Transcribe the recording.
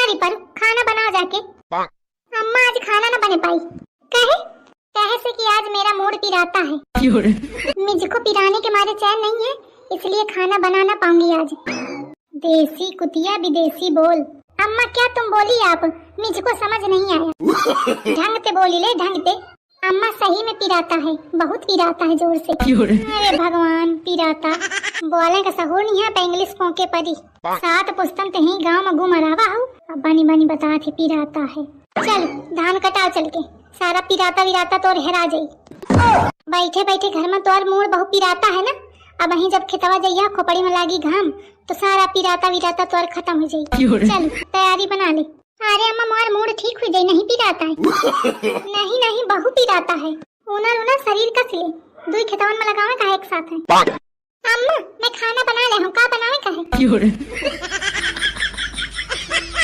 रही पर खाना बनाओ जाके। अम्मा आज खाना न बने पाई। कहे से कि आज मेरा मूड पिराता है। मुझको पिराने के मारे चैन नहीं है, इसलिए खाना बना ना पाऊंगी आज। देसी कुतिया विदेशी बोल। अम्मा क्या तुम बोली आप? मुझको समझ नहीं आया। ढंग से बोली ले, ढंग से। अम्मा सही में पिराता है, बहुत पिराता है जोर से। अरे भगवान, पिराता बोले का सहूर नहीं है। इंग्लिश पोके परी 7 पुस्तक ते ही गाँव में घूम रहा हूँ। अब बनी बनी बता थे पिराता है। चल धान कटाओ चल के, सारा पिराता विराता तो हेरा जाई। बैठे बैठे घर में तो मूड बहुत पिराता है ना। अब वहीं जब खेतवा जाइया खोपड़ी में लागी घाम तो सारा पिराता विराता तो खत्म हो जाई। चल तैयारी बना ले। अरे अम्मा मोर मूड ठीक हो जाए, नहीं पिराता है। नहीं नहीं बहु पिराता है। उनर उनर शरीर कस ले, दुई खेतवन में लगावे का एक साथ है। अम्मा मैं खाना बना ले हूँ, का बनावे का है?